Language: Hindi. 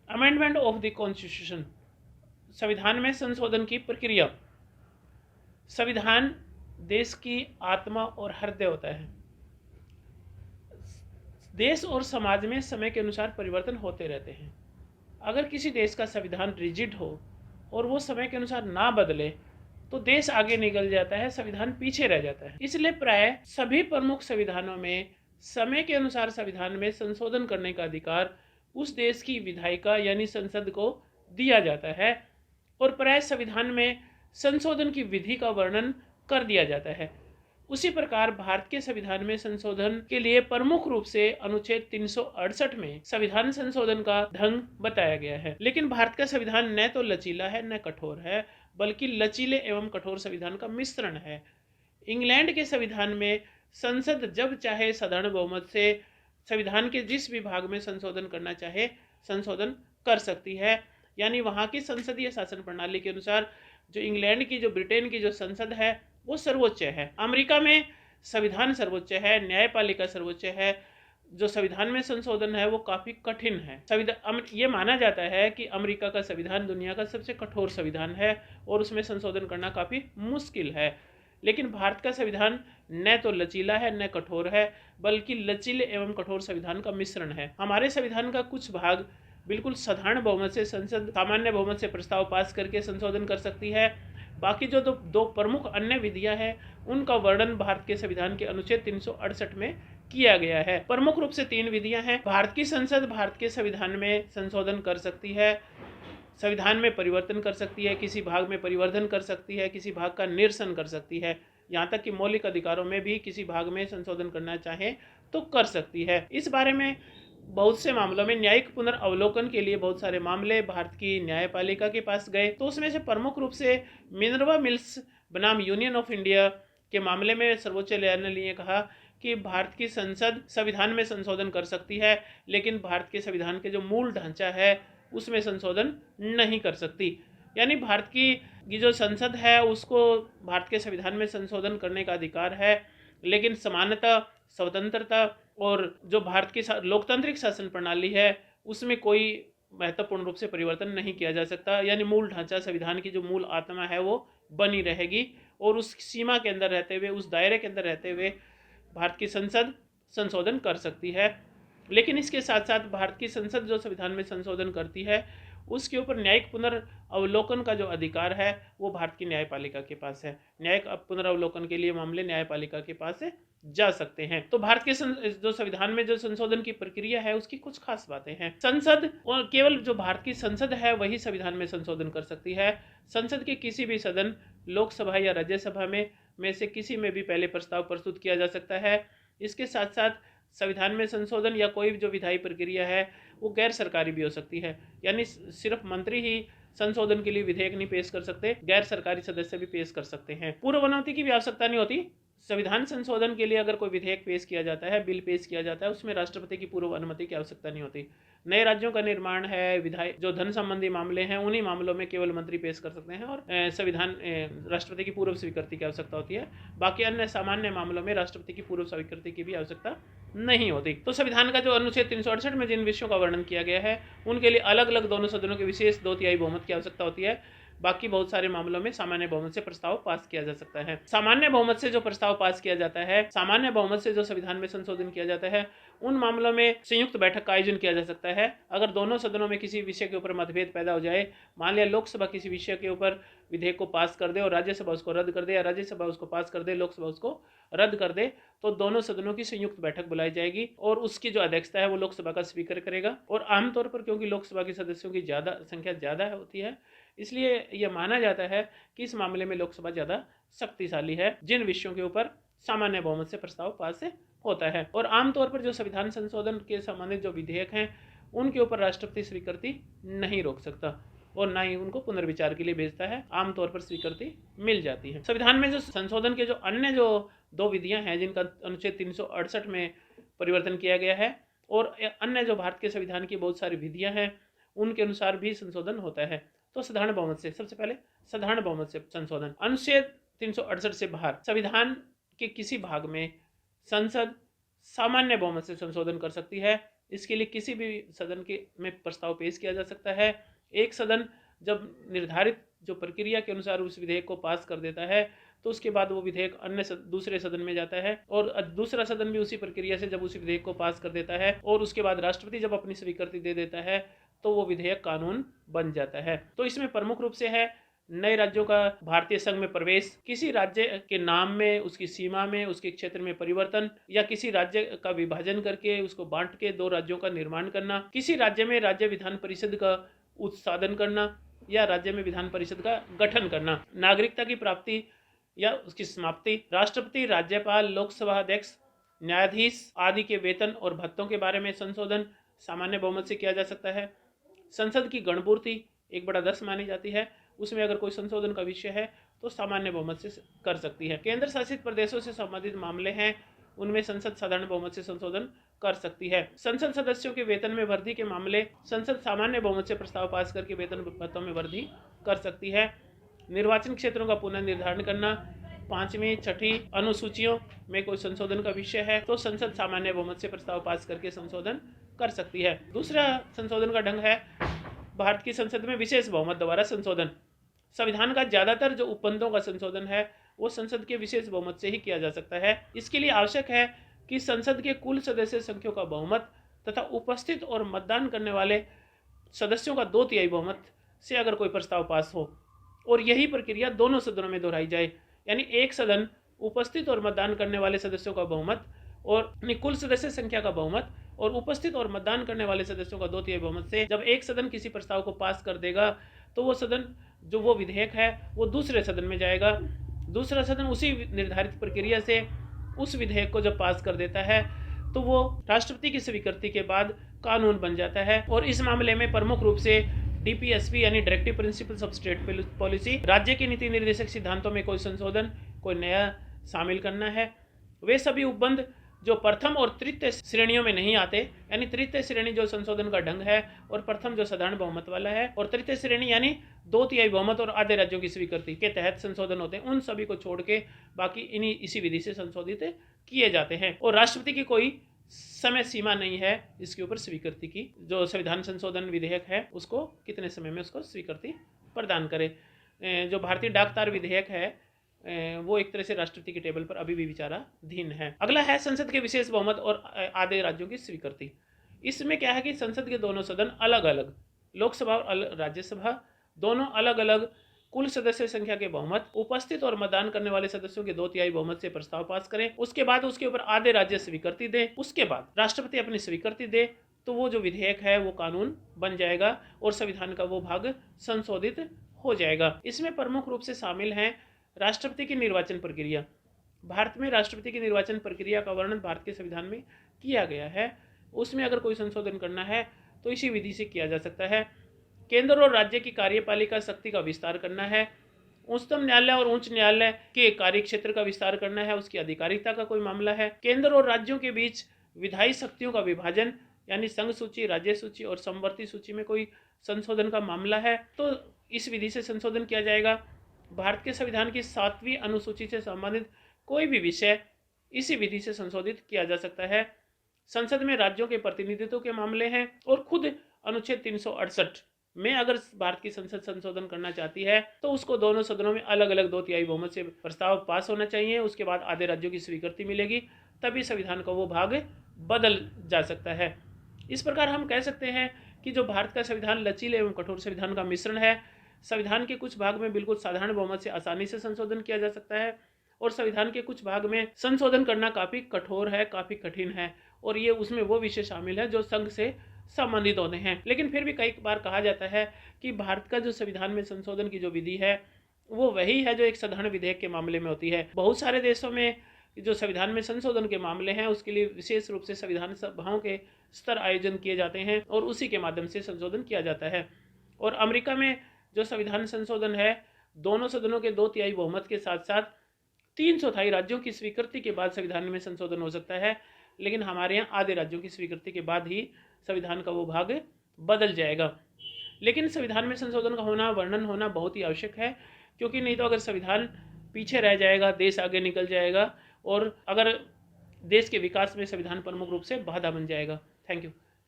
अमेंडमेंट ऑफ द कॉन्स्टिट्यूशन, संविधान में संशोधन की प्रक्रिया। संविधान देश की आत्मा और हृदय होता है। देश और समाज में समय के अनुसार परिवर्तन होते रहते हैं। अगर किसी देश का संविधान रिजिड हो और वो समय के अनुसार ना बदले तो देश आगे निकल जाता है, संविधान पीछे रह जाता है। इसलिए प्राय सभी प्रमुख संविधानों में समय के अनुसार संविधान में संशोधन करने का अधिकार उस देश की विधायिका यानी संसद को दिया जाता है और प्राय संविधान में संशोधन की विधि का वर्णन कर दिया जाता है। उसी प्रकार भारत के संविधान में संशोधन के लिए प्रमुख रूप से अनुच्छेद 368 में संविधान संशोधन का ढंग बताया गया है। लेकिन भारत का संविधान न तो लचीला है न कठोर है, बल्कि लचीले एवं कठोर संविधान का मिश्रण है। इंग्लैंड के संविधान में संसद जब चाहे साधारण बहुमत से संविधान के जिस भी भाग में संशोधन करना चाहे संशोधन कर सकती है। यानी वहाँ की संसदीय शासन प्रणाली के अनुसार जो इंग्लैंड की, जो ब्रिटेन की जो संसद है वो सर्वोच्च है। अमेरिका में संविधान सर्वोच्च है, न्यायपालिका सर्वोच्च है। जो संविधान में संशोधन है वो काफ़ी कठिन है। ये माना जाता है कि अमेरिका का संविधान दुनिया का सबसे कठोर संविधान है और उसमें संशोधन करना काफ़ी मुश्किल है। लेकिन भारत का संविधान न तो लचीला है न कठोर है, बल्कि लचीले एवं कठोर संविधान का मिश्रण है। हमारे संविधान का कुछ भाग बिल्कुल साधारण बहुमत से संसद सामान्य बहुमत से प्रस्ताव पास करके संशोधन कर सकती है। बाकी जो दो प्रमुख अन्य विधियां हैं उनका वर्णन भारत के संविधान के अनुच्छेद 368 में किया गया है। प्रमुख रूप से 3 विधियां हैं। भारत की संसद भारत के संविधान में संशोधन कर सकती है, संविधान में परिवर्तन कर सकती है, किसी भाग में परिवर्धन कर सकती है, किसी भाग का निरसन कर सकती है, यहाँ तक कि मौलिक अधिकारों में भी किसी भाग में संशोधन करना चाहे तो कर सकती है। इस बारे में बहुत से मामलों में न्यायिक पुनर्अवलोकन के लिए बहुत सारे मामले भारत की न्यायपालिका के पास गए। तो उसमें से प्रमुख रूप से मिनर्वा मिल्स बनाम यूनियन ऑफ इंडिया के मामले में सर्वोच्च न्यायालय ने कहा कि भारत की संसद संविधान में संशोधन कर सकती है, लेकिन भारत के संविधान के जो मूल ढांचा है उसमें संशोधन नहीं कर सकती। यानी भारत की जो संसद है उसको भारत के संविधान में संशोधन करने का अधिकार है, लेकिन समानता, स्वतंत्रता और जो भारत की लोकतांत्रिक शासन प्रणाली है उसमें कोई महत्वपूर्ण रूप से परिवर्तन नहीं किया जा सकता। यानी मूल ढांचा, संविधान की जो मूल आत्मा है वो बनी रहेगी और उस सीमा के अंदर रहते हुए, उस दायरे के अंदर रहते हुए भारत की संसद संशोधन कर सकती है। लेकिन इसके साथ साथ भारत की संसद जो संविधान में संशोधन करती है उसके ऊपर न्यायिक पुनर्अवलोकन का जो अधिकार है वो भारत की न्यायपालिका के पास है। न्यायिक पुनर्अवलोकन के लिए मामले न्यायपालिका के पास से जा सकते हैं। तो भारत के जो संविधान में जो संशोधन की प्रक्रिया है उसकी कुछ खास बातें हैं। संसद और केवल जो भारत की संसद है वही संविधान में संशोधन कर सकती है। संसद के किसी भी सदन, लोकसभा या राज्यसभा में से किसी में भी पहले प्रस्ताव प्रस्तुत किया जा सकता है। इसके साथ साथ संविधान में संशोधन या कोई जो विधायी प्रक्रिया है वो गैर सरकारी भी हो सकती है। यानी सिर्फ मंत्री ही संशोधन के लिए विधेयक नहीं पेश कर सकते, गैर सरकारी सदस्य भी पेश कर सकते हैं। पूर्व अनुमति की भी आवश्यकता नहीं होती। संविधान संशोधन के लिए अगर कोई विधेयक पेश किया जाता है, बिल पेश किया जाता है, उसमें राष्ट्रपति की पूर्व अनुमति की आवश्यकता नहीं होती। नए राज्यों का निर्माण है, विधायक जो धन संबंधी मामले हैं उन्हीं मामलों में केवल मंत्री पेश कर सकते हैं और संविधान राष्ट्रपति की पूर्व स्वीकृति की आवश्यकता होती है। बाकी अन्य सामान्य मामलों में राष्ट्रपति की पूर्व स्वीकृति की भी आवश्यकता नहीं होती। तो संविधान का जो अनुच्छेद 368 में जिन विषयों का वर्णन किया गया है उनके लिए अलग अलग दोनों सदनों के विशेष 2/3 बहुमत की आवश्यकता होती है। बाकी बहुत सारे मामलों में सामान्य बहुमत से प्रस्ताव पास किया जा सकता है। सामान्य बहुमत से जो प्रस्ताव पास किया जाता है, सामान्य बहुमत से जो संविधान में संशोधन किया जाता है, उन मामलों में संयुक्त बैठक का आयोजन किया जा सकता है। अगर दोनों सदनों में किसी विषय के ऊपर मतभेद पैदा हो जाए, मान लिया लोकसभा किसी विषय के ऊपर विधेयक को पास कर दे और राज्यसभा उसको रद्द कर दे, या राज्यसभा उसको पास कर दे, लोकसभा उसको रद्द कर दे, तो दोनों सदनों की संयुक्त बैठक बुलाई जाएगी और उसकी जो अध्यक्षता है वो लोकसभा का स्पीकर करेगा। और आमतौर पर क्योंकि लोकसभा के सदस्यों की संख्या ज़्यादा होती है, इसलिए यह माना जाता है कि इस मामले में लोकसभा ज़्यादा शक्तिशाली है जिन विषयों के ऊपर सामान्य बहुमत से प्रस्ताव पास होता है। और आमतौर पर जो संविधान संशोधन के संबंधित जो विधेयक हैं उनके ऊपर राष्ट्रपति स्वीकृति नहीं रोक सकता और ना ही उनको पुनर्विचार के लिए भेजता है। आमतौर पर स्वीकृति मिल जाती है। संविधान में जो संशोधन के जो अन्य जो 2 विधियां हैं जिनका अनुच्छेद 368 में परिवर्तन किया गया है और अन्य जो भारत के संविधान की बहुत सारी विधियां हैं उनके अनुसार भी संशोधन होता है। तो साधारण बहुमत से, सबसे पहले साधारण बहुमत से संशोधन। अनुच्छेद 368 से बाहर संविधान के किसी भाग में संसद सामान्य बहुमत से संशोधन कर सकती है, इसके लिए किसी भी सदन के में प्रस्ताव पेश किया जा सकता है। एक सदन जब निर्धारित जो प्रक्रिया के अनुसार उस विधेयक को पास कर देता है तो उसके बाद वो विधेयक दूसरे सदन में जाता है और दूसरा सदन भी उसी प्रक्रिया से जब उस विधेयक को पास कर देता है और उसके बाद राष्ट्रपति जब अपनी स्वीकृति दे देता है तो वो विधेयक कानून बन जाता है। तो इसमें प्रमुख रूप से है नए राज्यों का भारतीय संघ में प्रवेश, किसी राज्य के नाम में, उसकी सीमा में, उसके क्षेत्र में परिवर्तन या किसी राज्य का विभाजन करके उसको बांट के 2 राज्यों का निर्माण करना, किसी राज्य में राज्य विधान परिषद का उत्साधन करना या राज्य में विधान परिषद का गठन करना, नागरिकता की प्राप्ति या उसकी समाप्ति, राष्ट्रपति, राज्यपाल, लोकसभा अध्यक्ष, न्यायाधीश आदि के वेतन और भत्तों के बारे में संशोधन सामान्य बहुमत से किया जा सकता है। संसद की गणपूर्ति 1/10 मानी जाती है, उसमें अगर कोई संशोधन का विषय है तो सामान्य बहुमत से कर सकती है। केंद्र शासित प्रदेशों से संबंधित मामले हैं, उनमें संसद साधारण बहुमत से संशोधन कर सकती है। संसद सदस्यों के वेतन में वृद्धि के मामले संसद सामान्य बहुमत से प्रस्ताव पास करके वेतन भत्तों में वृद्धि कर सकती है। निर्वाचन क्षेत्रों का पुनर्निर्धारण करना, 5वीं 6ठी अनुसूचियों में कोई संशोधन का विषय है तो संसद सामान्य बहुमत से प्रस्ताव पास करके संशोधन कर सकती है। दूसरा संशोधन का ढंग है भारत की संसद में विशेष बहुमत द्वारा संशोधन। संविधान का ज्यादातर जो उपबंधों का संशोधन है वो संसद के विशेष बहुमत से ही किया जा सकता है। इसके लिए आवश्यक है कि संसद के कुल सदस्य संख्या का बहुमत तथा उपस्थित और मतदान करने वाले सदस्यों का 2/3 बहुमत से अगर कोई प्रस्ताव पास हो और यही प्रक्रिया दोनों सदनों में दोहराई जाए, यानी एक सदन उपस्थित और मतदान करने वाले सदस्यों का बहुमत और कुल सदस्य संख्या का बहुमत और उपस्थित और मतदान करने वाले सदस्यों का 2/3 बहुमत से जब एक सदन किसी प्रस्ताव को पास कर देगा तो वो सदन जो वो विधेयक है वो दूसरे सदन में जाएगा, दूसरा सदन उसी निर्धारित प्रक्रिया से उस विधेयक को जब पास कर देता है तो वो राष्ट्रपति की स्वीकृति के बाद कानून बन जाता है। और इस मामले में प्रमुख रूप से DPSP यानी directive principles of state policy, राज्य के नीति निर्देशक सिद्धांतों में कोई संशोधन, कोई नया शामिल करना है। वे सभी उपबंध जो प्रथम और तृतीय श्रेणियों में नहीं आते, यानी तृतीय श्रेणी जो संशोधन का ढंग है और प्रथम जो साधारण बहुमत वाला है और तृतीय श्रेणी यानी 2/3 बहुमत और आधे राज्यों की स्वीकृति के तहत संशोधन होते हैं, उन सभी को छोड़ के बाकी इसी विधि से संशोधित किए जाते हैं। और राष्ट्रपति की कोई समय सीमा नहीं है इसके ऊपर स्वीकृति की, जो संविधान संशोधन विधेयक है उसको कितने समय में उसको स्वीकृति प्रदान करे। जो भारतीय डाक तार विधेयक है वो एक तरह से राष्ट्रपति के टेबल पर अभी भी विचाराधीन है। अगला है संसद के विशेष बहुमत और आधे राज्यों की स्वीकृति। इसमें क्या है कि संसद के दोनों सदन अलग अलग, लोकसभा और राज्यसभा दोनों अलग अलग कुल सदस्य संख्या के बहुमत, उपस्थित और मतदान करने वाले सदस्यों के 2/3 बहुमत से प्रस्ताव पास करें, उसके बाद उसके ऊपर आधे राज्य स्वीकृति दे, उसके बाद राष्ट्रपति अपनी स्वीकृति दे तो वो जो विधेयक है वो कानून बन जाएगा और संविधान का वो भाग संशोधित हो जाएगा। इसमें प्रमुख रूप से शामिल हैं राष्ट्रपति की निर्वाचन प्रक्रिया। भारत में राष्ट्रपति की निर्वाचन प्रक्रिया का वर्णन भारत के संविधान में किया गया है, उसमें अगर कोई संशोधन करना है तो इसी विधि से किया जा सकता है। केंद्र और राज्य की कार्यपालिका शक्ति का विस्तार करना है, उच्चतम न्यायालय और उच्च न्यायालय के कार्य क्षेत्र का विस्तार करना है, उसकी अधिकारिता का कोई मामला है, केंद्र और राज्यों के बीच विधायी शक्तियों का विभाजन यानी संघ सूची, राज्य सूची और समवर्ती सूची में कोई संशोधन का मामला है तो इस विधि से संशोधन किया जाएगा। भारत के संविधान की 7वीं अनुसूची से संबंधित कोई भी विषय इसी विधि से संशोधित किया जा सकता है। संसद में राज्यों के प्रतिनिधित्व के मामले हैं और खुद अनुच्छेद 368 में अगर भारत की संसद संशोधन करना चाहती है तो उसको दोनों सदनों में अलग अलग 2/3 बहुमत से प्रस्ताव पास होना चाहिए, उसके बाद आधे राज्यों की स्वीकृति मिलेगी, तभी संविधान का वो भाग बदल जा सकता है। इस प्रकार हम कह सकते हैं कि जो भारत का संविधान लचीले एवं कठोर संविधान का मिश्रण है। संविधान के कुछ भाग में बिल्कुल साधारण बहुमत से आसानी से संशोधन किया जा सकता है और संविधान के कुछ भाग में संशोधन करना काफ़ी कठोर है, काफ़ी कठिन है और ये उसमें वो विषय शामिल है जो संघ से संबंधित होते हैं। लेकिन फिर भी कई बार कहा जाता है कि भारत का जो संविधान में संशोधन की जो विधि है वो वही है जो एक साधारण विधेयक के मामले में होती है। बहुत सारे देशों में जो संविधान में संशोधन के मामले हैं उसके लिए विशेष रूप से संविधान सभाओं के स्तर आयोजन किए जाते हैं और उसी के माध्यम से संशोधन किया जाता है। और अमेरिका में जो संविधान संशोधन है दोनों सदनों के 2/3 बहुमत के साथ साथ 3/4 राज्यों की स्वीकृति के बाद संविधान में संशोधन हो सकता है, लेकिन हमारे यहाँ आधे राज्यों की स्वीकृति के बाद ही संविधान का वो भाग बदल जाएगा। लेकिन संविधान में संशोधन का होना, वर्णन होना बहुत ही आवश्यक है, क्योंकि नहीं तो अगर संविधान पीछे रह जाएगा, देश आगे निकल जाएगा और अगर देश के विकास में संविधान प्रमुख रूप से बाधा बन जाएगा। Thank you.